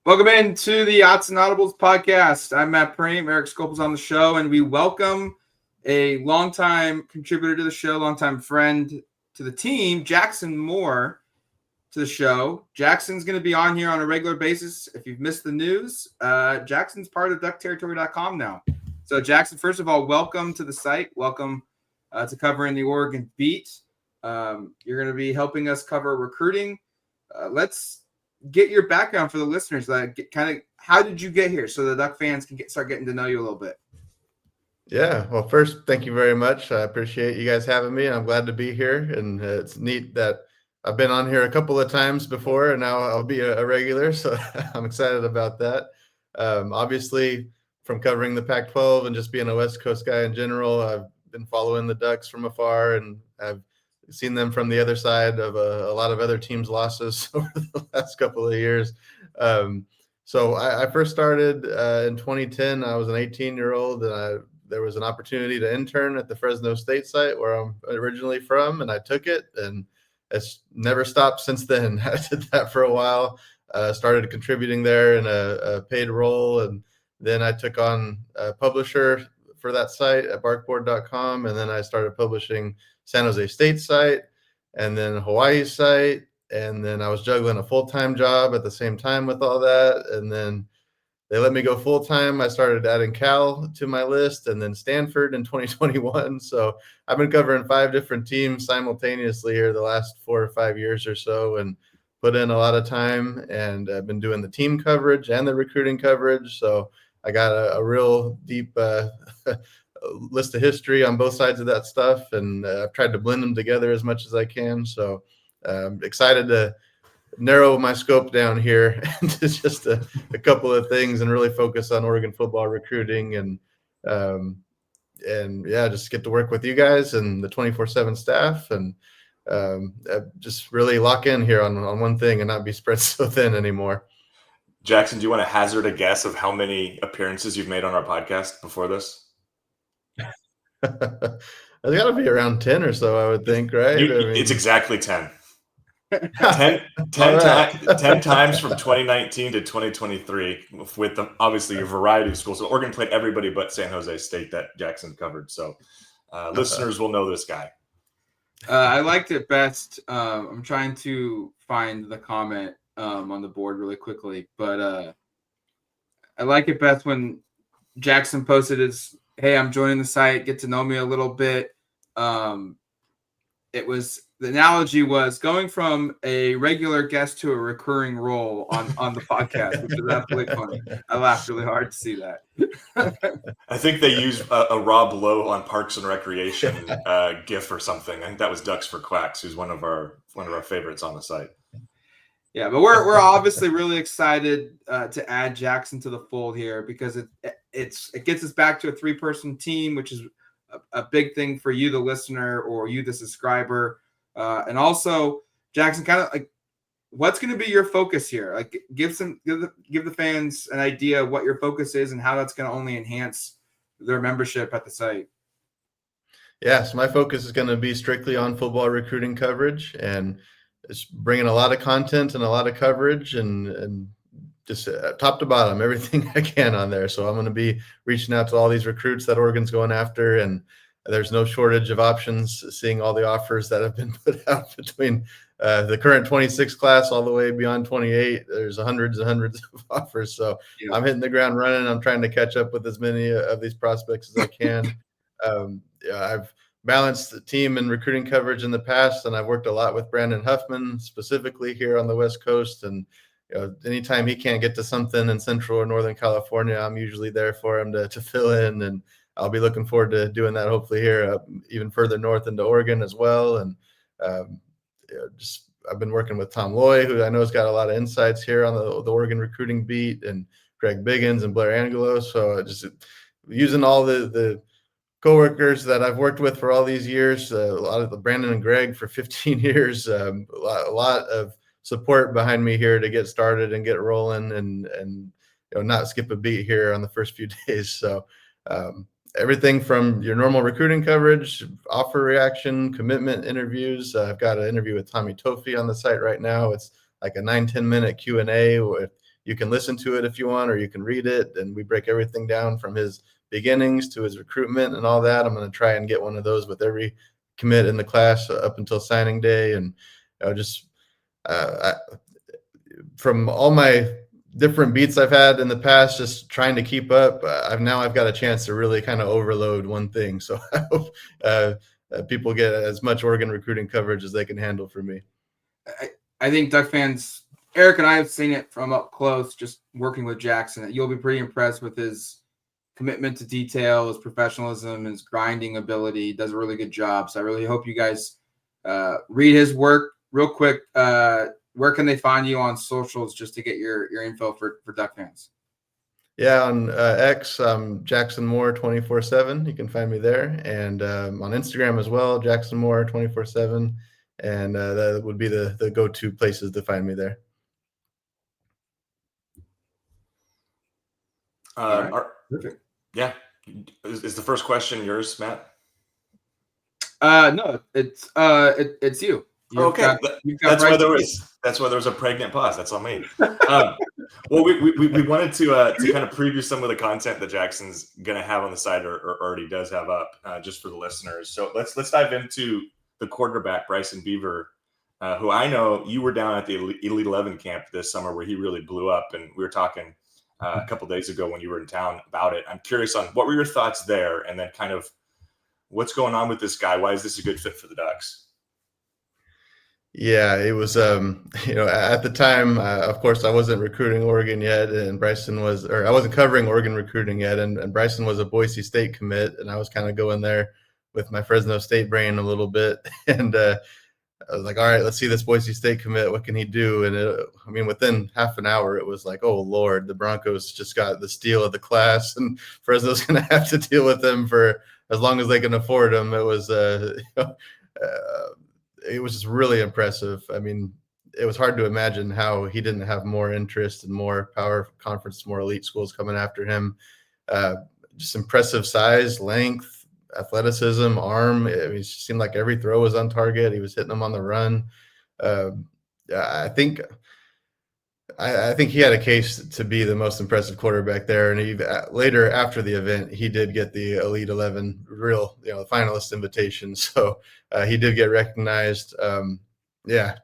Welcome in to the Odds and Audibles podcast. I'm Matt Prehm. Erik Skopil's on the show, and we welcome a longtime contributor to the show, longtime friend to the team, Jackson Moore, to the show. Jackson's going to be on here on a regular basis. If you've missed the news, Jackson's part of DuckTerritory.com now. So, Jackson, first of all, welcome to the site. Welcome to covering the Oregon beat. You're going to be helping us cover recruiting. Let's get your background for the listeners. How did you get here so the Duck fans can start getting to know you a little bit? Yeah, well, first, thank you very much. I appreciate you guys having me. I'm glad to be here, and it's neat that I've been on here a couple of times before, and now I'll be a regular, so I'm excited about that. Obviously, from covering the Pac-12 and just being a West Coast guy in general, I've been following the Ducks from afar, and I've seen them from the other side of a lot of other teams' losses over the last couple of years. So I first started in 2010. I was an 18-year-old, and there was an opportunity to intern at the Fresno State site where I'm originally from, and I took it, and it's never stopped since then. I did that for a while, started contributing there in a paid role, and then I took on a publisher for that site at barkboard.com, and then I started publishing San Jose State site, and then Hawaii site, and then I was juggling a full-time job at the same time with all that, and then they let me go full-time. I started adding Cal to my list, and then Stanford in 2021. So I've been covering 5 different teams simultaneously here the last 4 or 5 years or so, and put in a lot of time, and I've been doing the team coverage and the recruiting coverage. So I got a real deep list of history on both sides of that stuff, and I've tried to blend them together as much as I can. So I'm excited to narrow my scope down here to just a couple of things and really focus on Oregon football recruiting, and yeah, just get to work with you guys and the 24/7 staff, and just really lock in here on one thing and not be spread so thin anymore. Jackson, do you want to hazard a guess of how many appearances you've made on our podcast before this? It's got to be around 10 or so, I would think, right? It's exactly 10. 10 times from 2019 to 2023 with obviously a variety of schools. So Oregon played everybody but San Jose State that Jackson covered. So listeners will know this guy. I liked it best. I'm trying to find the comment on the board really quickly, but I like it best when Jackson posted his, "Hey, I'm joining the site, get to know me a little bit." It was, the analogy was going from a regular guest to a recurring role on the podcast, which is absolutely funny. I laughed really hard to see that. I think they used a Rob Lowe on Parks and Recreation GIF or something. I think that was Ducks for Quacks, who's one of our favorites on the site. Yeah, but we're obviously really excited to add Jackson to the fold here, because it gets us back to a 3-person team, which is a big thing for you, the listener, or you, the subscriber. And also, Jackson, kind of like, what's going to be your focus here? Like, give the fans an idea of what your focus is and how that's going to only enhance their membership at the site. Yeah, so my focus is going to be strictly on football recruiting coverage, and it's bringing a lot of content and a lot of coverage, and just top to bottom, everything I can on there. So I'm going to be reaching out to all these recruits that Oregon's going after, and there's no shortage of options, seeing all the offers that have been put out between the current 26 class all the way beyond 28. There's hundreds and hundreds of offers. So yeah, I'm hitting the ground running. I'm trying to catch up with as many of these prospects as I can. I've balanced the team and recruiting coverage in the past, and I've worked a lot with Brandon Huffman specifically here on the West Coast. And anytime he can't get to something in Central or Northern California, I'm usually there for him to fill in, and I'll be looking forward to doing that hopefully here even further north into Oregon as well. And I've been working with Tom Loy, who I know has got a lot of insights here on the Oregon recruiting beat, and Greg Biggins and Blair Angelo. So just using all the coworkers that I've worked with for all these years, a lot of the Brandon and Greg for 15 years, a lot of support behind me here to get started and get rolling, and not skip a beat here on the first few days. So everything from your normal recruiting coverage, offer reaction, commitment interviews. I've got an interview with Tophi on the site right now. It's like a 9-10 minute Q&A with you can listen to it if you want, or you can read it. And we break everything down from his beginnings to his recruitment and all that. I'm going to try and get one of those with every commit in the class up until signing day. And just from all my different beats I've had in the past, just trying to keep up, I've got a chance to really kind of overload one thing. So I hope people get as much Oregon recruiting coverage as they can handle for me. I think Duck fans, Erik and I have seen it from up close, just working with Jackson. You'll be pretty impressed with his commitment to detail, his professionalism, his grinding ability. He does a really good job. So I really hope you guys read his work. Real quick, where can they find you on socials just to get your info for Duck fans? Yeah, on X, Jackson Moore 24/7. You can find me there, and on Instagram as well, Jackson Moore 24/7, and that would be the go-to places to find me there. Right. Perfect. Yeah, is the first question yours, Matt? No, it's you. Okay, that's why there was a pregnant pause. That's all me. Well, we wanted to kind of preview some of the content that Jackson's going to have on the site or already does have up, just for the listeners. So let's dive into the quarterback, Bryson Beaver, who I know you were down at the Elite 11 camp this summer where he really blew up, and we were talking a couple days ago when you were in town about it. I'm curious on what were your thoughts there, and then kind of what's going on with this guy. Why is this a good fit for the Ducks? Yeah, it was, at the time, of course, I wasn't recruiting Oregon yet, and Bryson was, or I wasn't covering Oregon recruiting yet, and Bryson was a Boise State commit, and I was kind of going there with my Fresno State brain a little bit, and I was like, all right, let's see this Boise State commit. What can he do? And within half an hour, it was like, oh, Lord, the Broncos just got the steal of the class, and Fresno's going to have to deal with them for as long as they can afford them. It was, it was just really impressive. I mean, it was hard to imagine how he didn't have more interest and more power conference, more elite schools coming after him. Just impressive size, length, athleticism, arm. It just seemed like every throw was on target. He was hitting them on the run. I think he had a case to be the most impressive quarterback there. And later after the event, he did get the Elite 11 finalist invitation. So he did get recognized.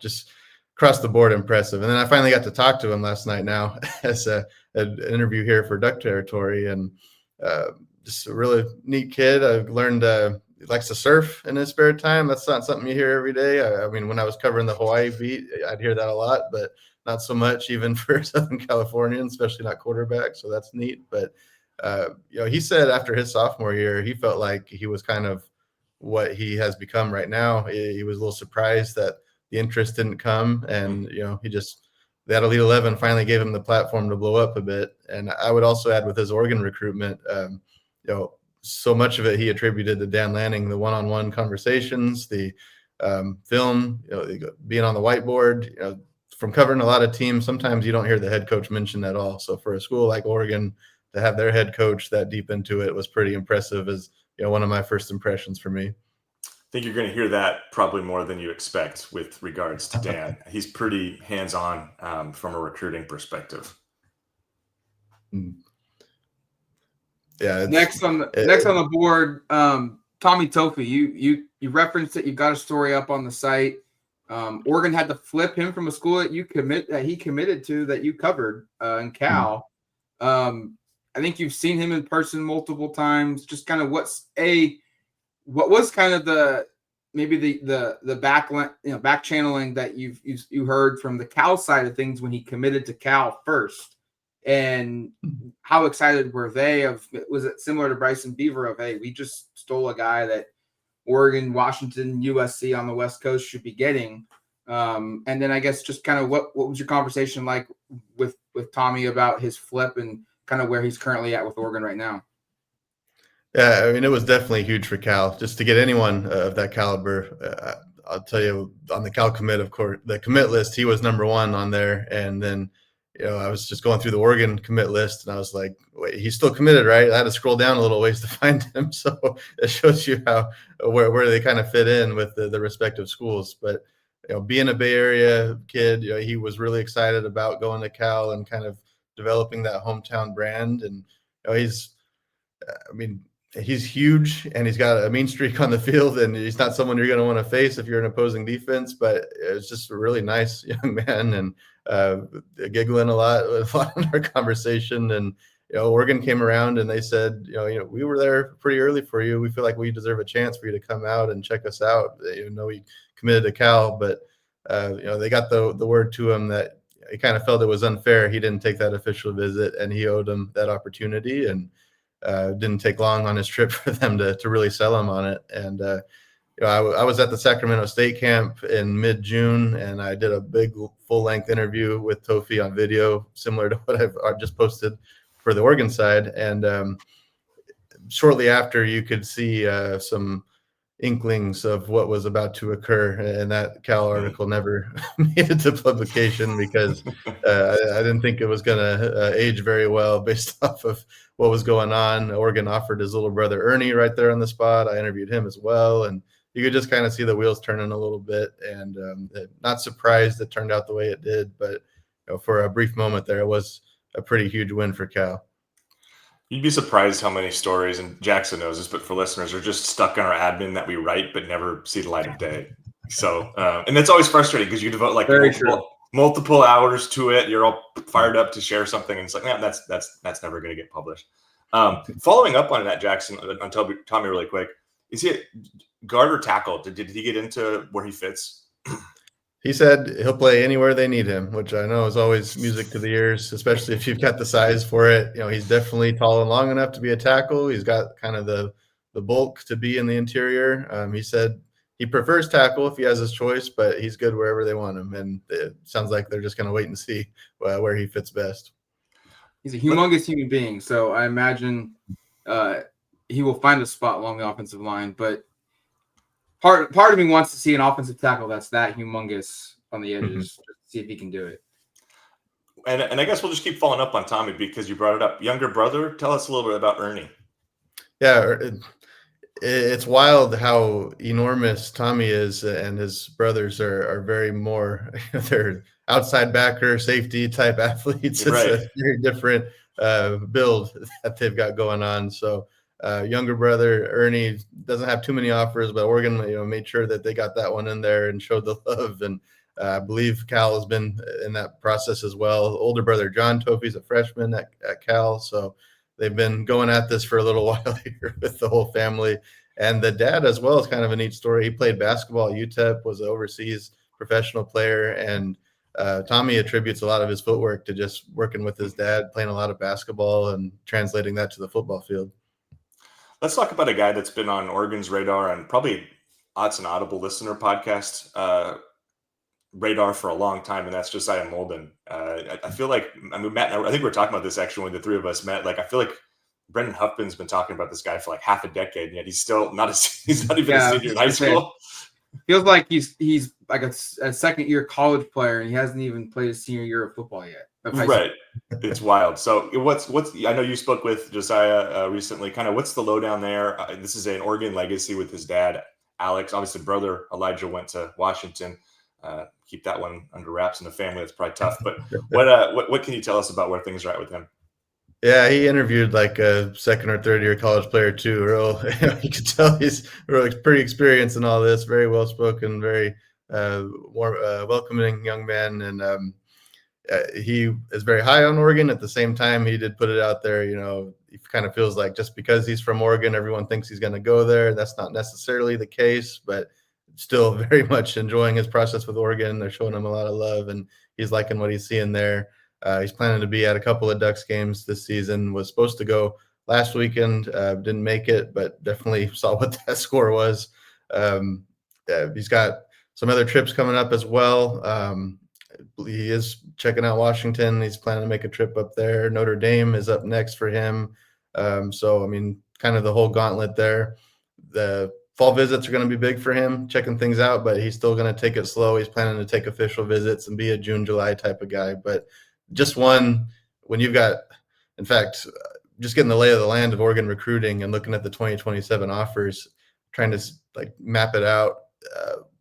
Just across the board impressive. And then I finally got to talk to him last night now as an interview here for Duck Territory. And just a really neat kid. I've learned he likes to surf in his spare time. That's not something you hear every day. I mean, when I was covering the Hawaii beat, I'd hear that a lot, but not so much even for Southern Californians, especially not quarterback. So that's neat. But, he said after his sophomore year, he felt like he was kind of what he has become right now. He was a little surprised that the interest didn't come. And, that Elite 11 finally gave him the platform to blow up a bit. And I would also add with his Oregon recruitment, so much of it he attributed to Dan Lanning, the one-on-one conversations, the film, being on the whiteboard, from covering a lot of teams, sometimes you don't hear the head coach mentioned at all. So for a school like Oregon to have their head coach that deep into it was pretty impressive, as one of my first impressions for me. I think you're going to hear that probably more than you expect with regards to Dan. He's pretty hands-on from a recruiting perspective. Yeah. Next on the board, Tommy Tophi. You referenced it. You got a story up on the site. Oregon had to flip him from a school that he committed to that you covered in Cal. I think you've seen him in person multiple times. Just kind of what was kind of the back channeling that you heard from the Cal side of things when he committed to Cal first, and how excited were they? Was it similar to Bryson Beaver of, hey, we just stole a guy that Oregon, Washington, USC on the West Coast should be getting? And then I guess just kind of what was your conversation like with Tommy about his flip and kind of where he's currently at with Oregon right now? Yeah, I mean, it was definitely huge for Cal just to get anyone of that caliber. I'll tell you, on the Cal commit, of course, the commit list, he was number one on there. And then, I was just going through the Oregon commit list, and I was like, wait, he's still committed, right? I had to scroll down a little ways to find him. So it shows you where they kind of fit in with the respective schools. But, being a Bay Area kid, he was really excited about going to Cal and kind of developing that hometown brand. And he's huge, and he's got a mean streak on the field, and he's not someone you're going to want to face if you're an opposing defense, but it's just a really nice young man, and giggling a lot in our conversation. And Oregon came around and they said, we were there pretty early for you. We feel like we deserve a chance for you to come out and check us out. Even though he committed to Cal, but they got the word to him that he kind of felt it was unfair. He didn't take that official visit, and he owed him that opportunity. And didn't take long on his trip for them to really sell him on it. And I was at the Sacramento State camp in mid-June, and I did a big full-length interview with Tophi on video, similar to what I've just posted for the Oregon side. And shortly after, you could see some inklings of what was about to occur, and that Cal article never made it to publication because I didn't think it was going to age very well based off of what was going on. Oregon offered his little brother Ernie right there on the spot. I interviewed him as well, and you could just kind of see the wheels turning a little bit. And not surprised it turned out the way it did, but for a brief moment there, it was a pretty huge win for Cal. You'd be surprised how many stories, and Jackson knows this, but for listeners, are just stuck in our admin that we write but never see the light of day. So, and that's always frustrating because you devote like multiple hours to it. You're all fired up to share something, and it's like, man, that's never going to get published. Following up on that, Jackson, on Tommy really quick, is he a guard or tackle? Did he get into where he fits? He said he'll play anywhere they need him, which I know is always music to the ears, especially if you've got the size for it. He's definitely tall and long enough to be a tackle. He's got kind of the bulk to be in the interior. He said he prefers tackle if he has his choice, but he's good wherever they want him. And it sounds like they're just going to wait and see where he fits best. He's a humongous human being, so I imagine he will find a spot along the offensive line, but part of me wants to see an offensive tackle that's that humongous on the edges, just to see if he can do it. And I guess we'll just keep following up on Tommy because you brought it up. Younger brother, tell us a little bit about Ernie. Yeah, it's wild how enormous Tommy is, and his brothers are very more. They're outside backer, safety type athletes. It's a very different build that they've got going on. So. Younger brother Ernie doesn't have too many offers, but Oregon, made sure that they got that one in there and showed the love. And I believe Cal has been in that process as well. Older brother John Tophi's a freshman at Cal, so they've been going at this for a little while here with the whole family. And the dad as well is kind of a neat story. He played basketball at UTEP, was an overseas professional player, and Tommy attributes a lot of his footwork to just working with his dad, playing a lot of basketball and translating that to the football field. Let's talk about a guy that's been on Oregon's radar and probably Odds and Audible listener podcast radar for a long time, and that's Josiah Molden. I feel like, Matt, I think we were talking about this actually when the three of us met. Like, I feel like Brendan Huffman's been talking about this guy for like half a decade, and yet he's still not he's not even a senior in high school. Feels like he's like a second year college player, and he hasn't even played his senior year of football yet. Right. It's wild. So what's I know you spoke with Josiah recently. Kind of what's the lowdown there? This is an Oregon legacy with his dad, Alex. Obviously, brother Elijah went to Washington. Keep that one under wraps in the family. That's probably tough. But what can you tell us about where things are at with him? Yeah, he interviewed like a second or third year college player too. You could tell he's really pretty experienced in all this. Very well spoken, very welcoming young man, and he is very high on Oregon. At the same time, he did put it out there. He kind of feels like just because he's from Oregon, everyone thinks he's going to go there. That's not necessarily the case, but still very much enjoying his process with Oregon. They're showing him a lot of love, and he's liking what he's seeing there. He's planning to be at a couple of Ducks games this season. Was supposed to go last weekend, didn't make it, but definitely saw what that score was. He's got some other trips coming up as well. He is checking out Washington. He's planning to make a trip up there. Notre Dame is up next for him. So, kind of the whole gauntlet there. The fall visits are going to be big for him, checking things out, but he's still going to take it slow. He's planning to take official visits and be a June, July type of guy. But just when you've got, in fact, just getting the lay of the land of Oregon recruiting and looking at the 2027 offers, trying to map it out,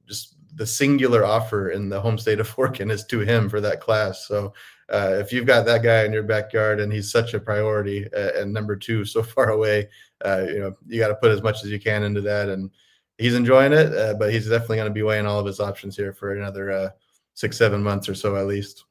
just the singular offer in the home state of Oregon is to him for that class. So if you've got that guy in your backyard and he's such a priority and number 2 so far away, you got to put as much as you can into that. And he's enjoying it, but he's definitely going to be weighing all of his options here for another 6-7 months or so at least.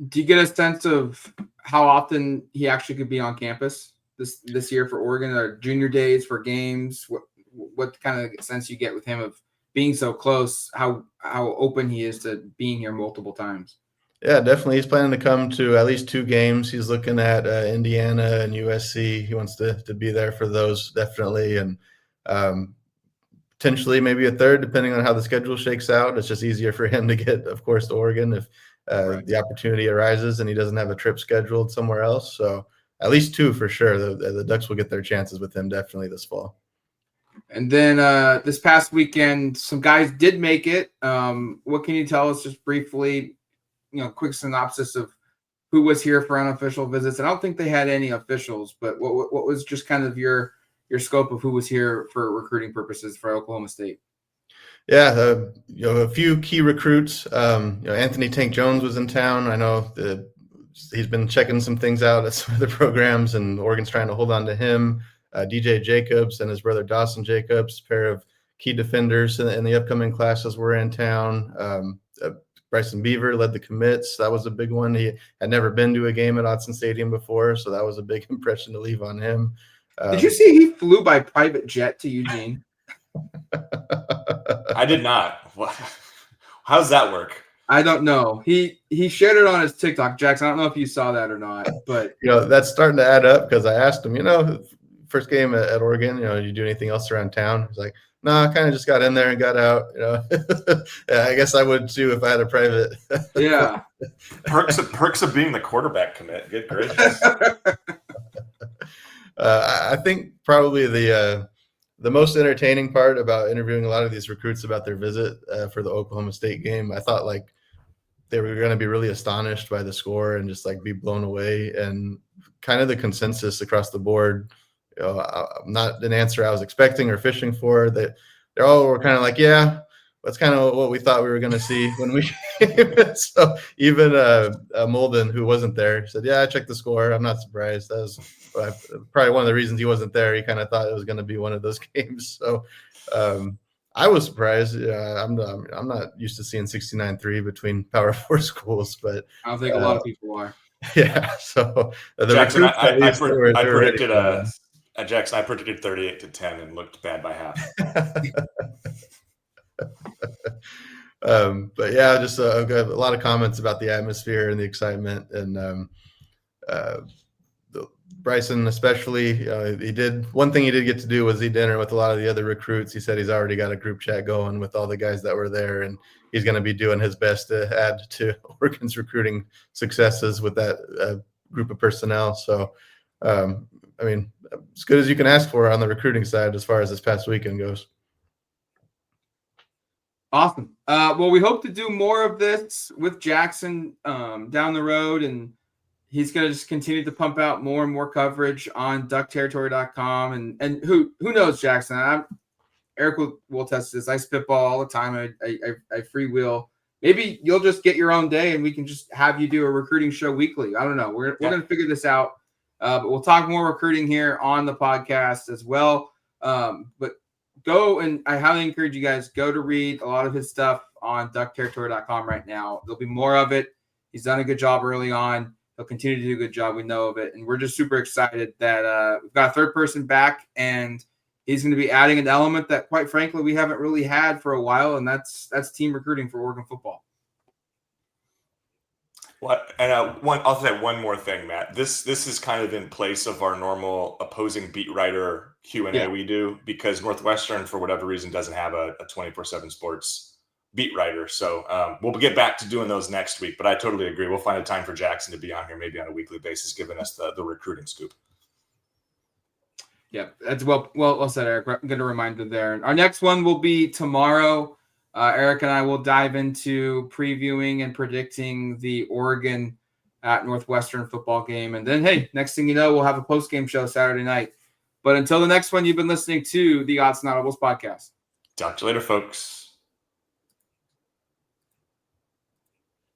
Do you get a sense of how often he actually could be on campus this year for Oregon, or junior days for games? What kind of sense you get with him of being so close, how open he is to being here multiple times? Yeah, definitely. He's planning to come to at least 2 games. He's looking at Indiana and USC. He wants to be there for those, definitely. And potentially maybe a third, depending on how the schedule shakes out. It's just easier for him to get, of course, to Oregon if the opportunity arises and he doesn't have a trip scheduled somewhere else. So at least 2 for sure. The Ducks will get their chances with him definitely this fall. And then this past weekend, some guys did make it. What can you tell us just briefly, quick synopsis of who was here for unofficial visits? And I don't think they had any officials, but what was just kind of your scope of who was here for recruiting purposes for Oklahoma State? Yeah, a few key recruits. Anthony Tank Jones was in town. I know he's been checking some things out at some of the programs, and Oregon's trying to hold on to him. DJ Jacobs and his brother Dawson Jacobs, a pair of key defenders in the upcoming classes, were in town. Bryson Beaver led the commits. That was a big one. He had never been to a game at Autzen Stadium before, so that was a big impression to leave on him. Did you see he flew by private jet to Eugene? I did not. How does that work? I don't know. He shared it on his TikTok, Jackson. I don't know if you saw that or not, but that's starting to add up because I asked him, first game at Oregon, did you do anything else around town? He's like, no, I kind of just got in there and got out. Yeah, I guess I would too if I had a private. Yeah. Perks of being the quarterback commit. Good gracious. I think probably the most entertaining part about interviewing a lot of these recruits about their visit for the Oklahoma State game, I thought they were going to be really astonished by the score and just be blown away, and kind of the consensus across the board. Not an answer I was expecting or fishing for. That they all were kind of like, yeah, that's kind of what we thought we were going to see when we came. So even Molden, who wasn't there, said, yeah, I checked the score. I'm not surprised. That was probably one of the reasons he wasn't there. He kind of thought it was going to be one of those games. So I was surprised. I'm not used to seeing 69-3 between Power 4 schools, but I don't think a lot of people are. Yeah. So Jackson, I predicted Jackson, I predicted 38-10 and looked bad by half. But yeah, just a lot of comments about the atmosphere and the excitement, and Bryson especially. One thing he did get to do was eat dinner with a lot of the other recruits. He said he's already got a group chat going with all the guys that were there, and he's going to be doing his best to add to Oregon's recruiting successes with that group of personnel. So, as good as you can ask for on the recruiting side as far as this past weekend goes. Awesome. Well, we hope to do more of this with Jackson down the road, and he's going to just continue to pump out more and more coverage on DuckTerritory.com. And who knows, Jackson? Erik will test this. I spitball all the time. I freewheel. Maybe you'll just get your own day, and we can just have you do a recruiting show weekly. I don't know. We're going to figure this out. But we'll talk more recruiting here on the podcast as well. But go, and I highly encourage you guys, go to read a lot of his stuff on DuckTerritory.com right now. There'll be more of it. He's done a good job early on. He'll continue to do a good job. We know of it. And we're just super excited that we've got a third person back, and he's going to be adding an element that, quite frankly, we haven't really had for a while, and that's team recruiting for Oregon football. And I'll say one more thing, Matt. This is kind of in place of our normal opposing beat writer Q&A we do, because Northwestern, for whatever reason, doesn't have a 24/7 sports beat writer. So we'll get back to doing those next week. But I totally agree. We'll find a time for Jackson to be on here, maybe on a weekly basis, giving us the recruiting scoop. Yeah, that's well said, Erik. I'm going to remind you there. Our next one will be tomorrow. Erik and I will dive into previewing and predicting the Oregon at Northwestern football game. And then, hey, next thing you know, we'll have a post-game show Saturday night. But until the next one, you've been listening to the Odds and Audibles podcast. Talk to you later, folks.